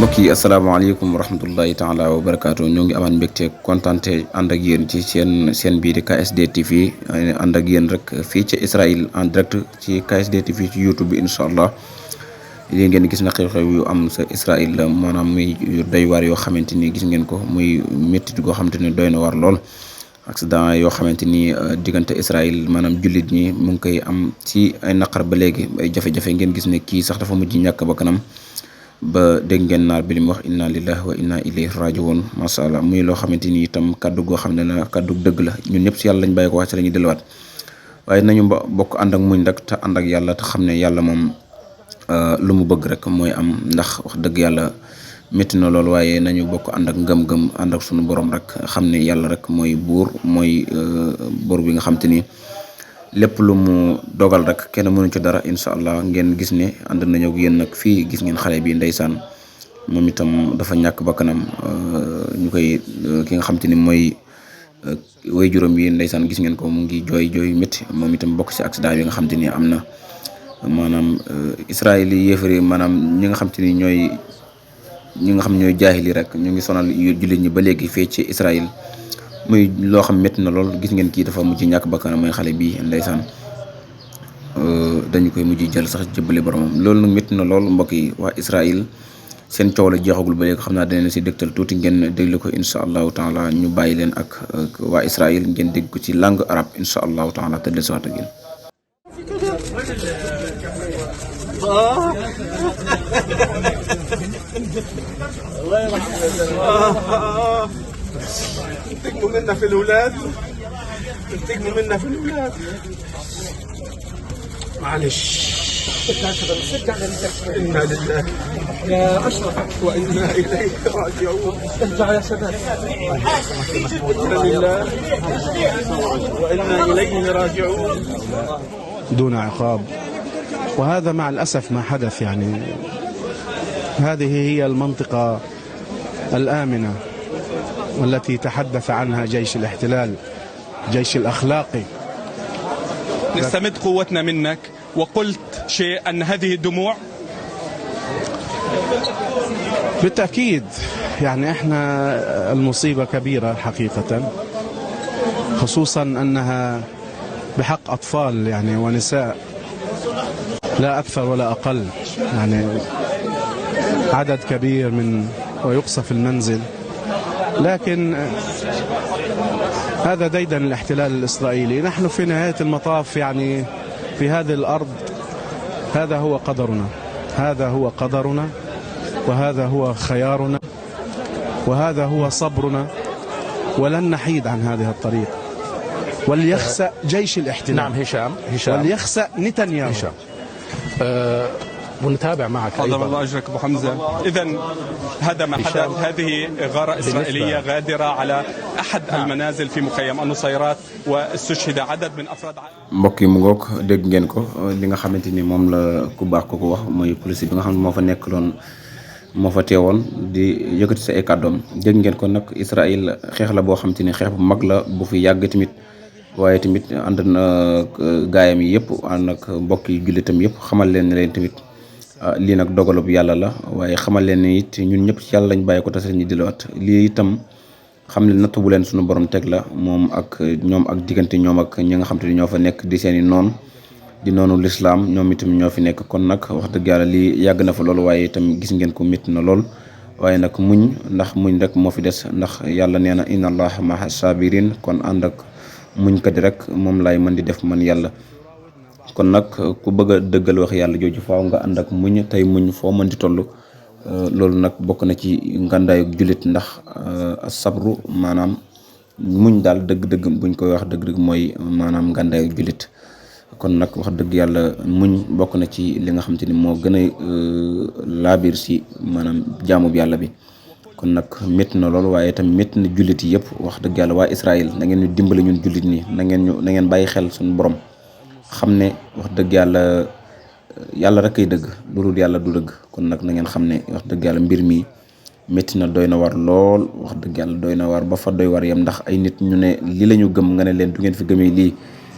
mbokk yi asalaamaaleykum wa rahmatullahi taala wa barakaatu ñoo ngi amaan mbégte kontante ànd ak yéen ci seen bii di KSD TV ànd ak yéen rek fii ci Israël en direct ci KSD TV ci YouTube bi incha allah lii ngeen gis na xew-xew yu am sa Israël la maanaam muy doy waar yoo xamante ni gis ngeen ko muy métti goo xamante ni doy na war lool accident yoo xamante ni diggante Israël maanaam jullit ñi mu ngi koy am ci ay naqar ba léegi ay jafe-jafe ngeen gis ne kii sax dafa mujj ñàkk ba kanam ba dégg ngeen naar bi li mu wax inna lillahi wa inna ilayhi rajiun masha Allah muy loo xamante ni itam kaddu goo xam ne la kaddu dëgg la ñun ñëpp si yàlla lañ bàyyi ko wax ci la ñuy delluwaat waaye nañu bokk ànd ak muñ rek te ànd ak yàlla te xam ne yàlla moom lu mu bëgg rek mooy am ndax wax dëgg yàlla métti na lool waaye nañu bokk ànd ak ngëm-ngëm ànd ak suñu borom rek xam ne yàlla rek mooy buur mooy buur bi nga xam te ni lépp lu mu dogal rek kenn mënu ci dara incha allah ngeen gis ne ànd nañu ak yéen nag fii gis ngeen xale bi ndeysaan moom itam dafa ñàkk bakkanam ñu koy ki nga xam te ni mooy way juróom yi ndeysaan gis ngeen ko mu ngi jooy métti moom itam bokk ci accident bi nga xam te ni am na maanaam Israël yi yéefari maanaam ñi nga xam te ni ñooy jaahili rek ñu ngi sonal jullit ñi ba léegi fee ci Israël muy loo xam métti na lool gis ngeen kii dafa mujj ñàkk bakkanam mooy xale bii ndeysaan dañu koy mujj jël sax jëbbale boromam loolu nag métti na lool mbokk yi waa Israël seen coow la jeexagul ba léegi xam naa danañ si dégtal tuuti ngeen déglu ko incha allahu taala ñu bàyyi leen ak waa Israël ngeen dégg ko ci langue arabe incha allahu taala te dellusiwaat ak yéen. انتقموا منا في الأولاد انتقموا منا في الأولاد معلش إنا لله يا أشرف وإنا إليه راجعون ارجع يا شباب. إنا لله وإنا إليه راجعون دون عقاب. وهذا مع الأسف ما حدث. يعني هذه هي المنطقة الآمنة والتي تحدث عنها جيش الاحتلال، جيش الأخلاقي. نستمد قوتنا منك، وقلت شيء أن هذه الدموع بالتأكيد يعني احنا المصيبة كبيرة حقيقة، خصوصا أنها بحق أطفال يعني ونساء لا أكثر ولا أقل، يعني عدد كبير من ويقصف المنزل. لكن هذا ديدن الاحتلال الإسرائيلي. نحن في نهاية المطاف يعني في هذه الأرض هذا هو قدرنا، هذا هو قدرنا، وهذا هو خيارنا، وهذا هو صبرنا، ولن نحيد عن هذه الطريق. وليخسأ جيش الاحتلال. نعم هشام وليخسأ نتنياهو. ونتابع معك عظم الله أجرك أبو حمزة. إذن هذا ما حدث. هذه غارة إسرائيلية غادرة على أحد المنازل في مخيم النصيرات واستشهد عدد من أفراد. mbokk yi mu ngoog dégg ngeen ko li nga xamante ni moom la ku baax ko wax mooy police bi nga xam ne moo fa nekk loon moo fa teewoon di yëkkati sa ay kàddoom. dégg ngeen ko nag Israël xeex la boo xamante ni xeex bu mag la bu fi yàgg tamit waaye tamit ànd na gaayam yi yëpp ànd ak mbokk yi jullitam yëpp xamal leen ne leen tamit lii nag dogalub yàlla la waaye xamal leen ne it ñun ñëpp ci yàlla lañ bàyyi ko tase ñu dilluwaat lii itam xam ne natt bu leen suñu borom teg la moom ak ñoom ak diggante ñoom ak ñi nga xam te ni ñoo fa nekk di seeni noon di noonu lislaam ñoom itam ñoo fi nekk kon nag wax dëgg yàlla lii yàgg na fa lool waaye itam gis ngeen ko métti na lool waaye nag muñ ndax muñ rek moo fi des ndax yàlla nee na inna allaha ma'a sabirin kon ànd ak muñ kat rek moom laay mën di def man yàlla. kon nag ku bëgg a dëggal wax yàlla jooju faaw nga ànd ak muñ tey muñ foo mën di toll loolu nag bokk na ci ngàndaayu jullit ndax sabru maanaam muñ daal dëgg-dëgg buñ koy wax dëgg-dëgg mooy maanaam ngàndaayu jullit. kon nag wax dëgg yàlla muñ bokk na ci li nga xam te ni moo gën a laabir si maanaam jaamu bi yàlla bi. kon nag métti na loolu waaye itam métti na jullit yi yëpp wax dëgg yàlla waa Israël na ngeen ñu dimbali ñun jullit nii na ngeen bàyyi xel suñu borom. xam ne wax dëgg yàlla rek ay dëgg lu dul yàlla du dëgg kon nag na ngeen xam ne wax dëgg yàlla mbir mi métti na doy na war lool wax dëgg yàlla doy na war ba fa doy war yam ndax ay nit ñu ne li la ñu gëm nga ne leen du ngeen fi gëmee lii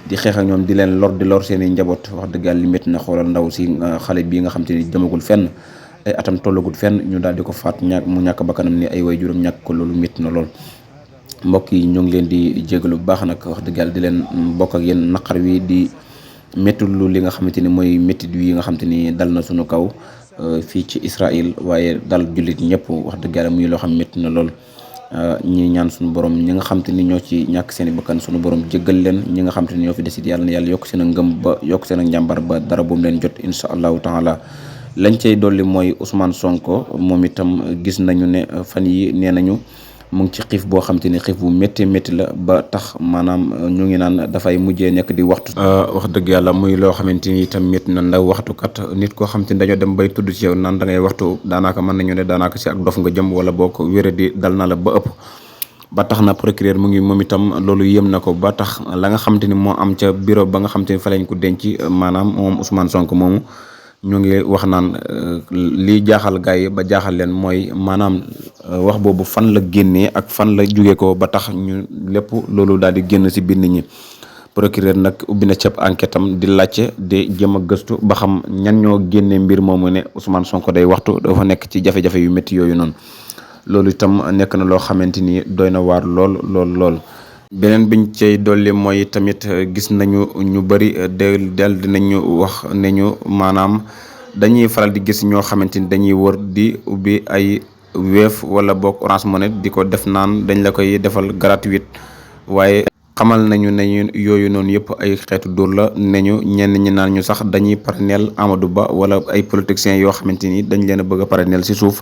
di xeex ak ñoom di leen lor di lor seen i njaboot wax dëgg yàlla li métti na xoolal ndaw si xale bii nga xam te ni demagul fenn ay atam tollagut fenn ñu daal di ko faat mu ñàkk bakkanam ni ay way juróom ñàkk ko loolu métti na lool. mbokk yi ñu ngi leen di jégalu bu baax nag wax dëgg yàlla di leen bokk ak yéen naqar wi di méttilu li nga xamante ni mooy méttit wi nga xamante ni dal na suñu kaw fii ci Israël waaye dal jullit ñëpp wax dëgg yàlla muy loo xam métti na lool. ñi ñaan suñu borom ñi nga xamante ni ñoo ci ñàkk seen i bakkan suñu borom jéggal leen ñi nga xamante ni ñoo fi desit yàlla na yàlla yokk seen a ngëm ba yokk seen a njàmbar ba dara bu mu leen jot incha allahu taala. lañ cay dolli mooy Ousmane Sonko moom itam gis nañu ne fan yi nee nañu mu ngi ci xiif boo xam te ni xiif bu métti métti la ba tax maanaam ñu ngi naan dafay mujjee nekk di waxtu. wax dëgg yàlla muy loo xamante ni itam métti na ndaw waxtukat nit koo xam te ni dañoo dem bay tudd ci yow naan da ngay waxtu daanaka mën nañu ne daanaka si ak dof nga jëm wala boo ko wéré di dal na la ba ëpp. ba tax na procureur mu ngi moom itam loolu yëm na ko ba tax la nga xam te ni moo am ca bureau ba nga xam te ni fa lañ ko denc maanaam moom Ousmane Sonko moomu. ñu ngi wax naan lii jaaxal gars yi ba jaaxal leen mooy maanaam wax boobu fan la génnee ak fan la jóge ko ba tax ñu lépp loolu daal di génn si biir nit ñi. procureur nag ubbi na ceeb enquête am di laajte di jëm a gëstu ba xam ñan ñoo génnee mbir moomu ne Ousmane Sonko day waxtu dafa nekk ci jafe-jafe yu métti yooyu noonu. loolu itam nekk na loo xamante ni doy na waar lool. beneen biñ cay dolli mooy tamit gis nañu ñu bëri del dinañu wax ne ñu maanaam dañuy faral di gis ñoo xamante ni dañuy wër di ubbi ay Wave wala boog Orange Money di ko def naan dañ la koy defal gratuite waaye xamal nañu ne yooyu noonu yëpp ay xeetu dóor la ne ñu ñenn ñi naan ñu sax dañuy parrainel Amadou Ba wala ay politiciens yoo xamante ni dañ leen a bëgg a parrainel si suuf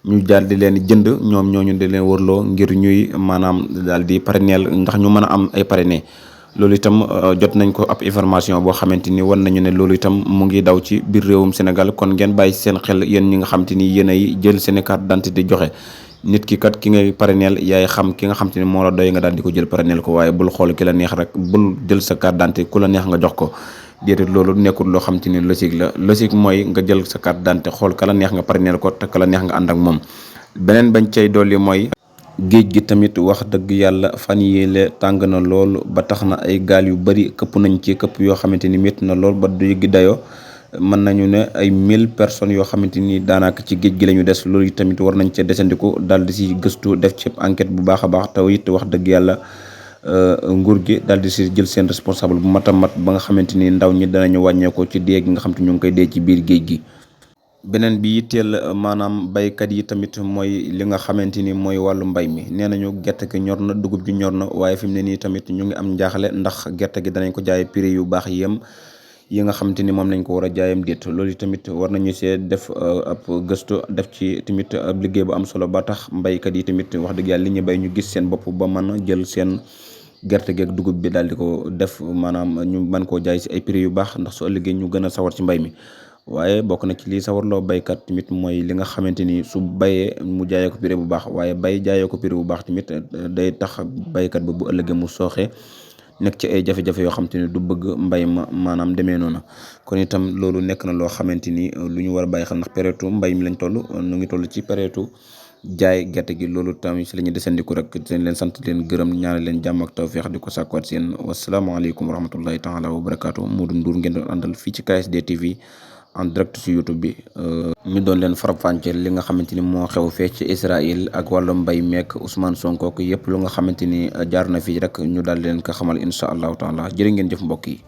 ñu daal di leen jënd ñoom ñooñu di leen wërloo ngir ñuy maanaam daal di parrainel ndax ñu mën a am ay parrainé loolu itam jot nañ ko ab information boo xamante ni wan nañu ne loolu itam mu ngi daw ci biir réewum Sénégal kon ngeen bàyyi seen xel yéen ñi nga xamante ni yéen ay jël seen carte d'identité di joxe nit ki kat ki ngay parrainel yaay xam ki nga xamante ni moo la doy nga daal di ko jël parrainel ko waaye bul xool ki la neex rek bul jël sa carte d'identité ku la neex nga jox ko. déedéet loolu nekkul loo xam te ni logique la logique mooy nga jël sa carte d'identité xool ka la neex nga parrainel ko te ka la neex nga ànd ak moom. beneen bañ cay dolli mooy géej gi tamit wax dëgg yàlla fan yéele tàng na lool ba tax na ay gaal yu bari këpp nañ ci këpp yoo xamante ni métti na lool ba du yëggi dayoo mën nañu ne ay 1000 personnes yoo xamante ni daanaka ci géej gi la ñu des loolu tamit war nañ cee desandiku daal di si gëstu def ci enquête bu baax a baax taw it wax dëgg yàlla nguur gi daal di si jël seen responsable bu mat a mat ba nga xamante ni ndaw ñi danañu wàññeekoo ci dee gi nga xam te ñu ngi koy dee ci biir géej gi. beneen bi yitteel maanaam baykat yi tamit mooy li nga xamante ni mooy wàllu mbay mi nee nañu gerte gi ñor na dugub ji ñor na waaye fi mu ne nii tamit ñu ngi am njaaxle ndax gerte gi danañ ko jaay prix yu baax yem yi nga xamante ni moom lañ ko war a jaayam déet loolu tamit war nañu see def ab gëstu def ci tamit ab liggéey bu am solo ba tax mbaykat yi tamit wax dëgg yàlla li ñu bay ñu gis seen bopp ba mën a jël seen gerte gi ak dugub bi daal di ko def maanaam ñu mën koo jaay si ay prix yu baax ndax su ëllëgee ñu gën a sawar ci mbay mi. waaye bokk na ci lii sawarloo baykat tamit mooy li nga xamante ni su bayee mu jaayee ko prix bu baax waaye bay jaayee ko prix bu baax tamit day tax baykat ba bu ëllëgee mu sooxee nekk ci ay jafe-jafe yoo xamante ni du bëgg mbay ma maanaam demee noonu kon itam loolu nekk na loo xamante ni lu ñu war a bàyyi xel ndax période mbay mi lañ toll nu ngi toll ci période jaay gerte gi loolu tamit si la ñuy desandiku rek dañ leen sant leen gërëm ñaanal leen jàmm ak tawfeex di ko sàkkuwaat seen wasalaamaaleykum wa rahmatullahi taala wa barakaatu Modou Ndour ngeen doon àndal fii ci KSD TV en direct ci YouTube bi ñu doon leen faram-fàcceel li nga xamante ni moo xew fee ci Israël ak wàllu mbay meek Ousmane Sonko ko yëpp lu nga xamante ni jaar na fii rek ñu daal leen ko xamal incha allahu taala jërë ngeen jëf mbokk yi.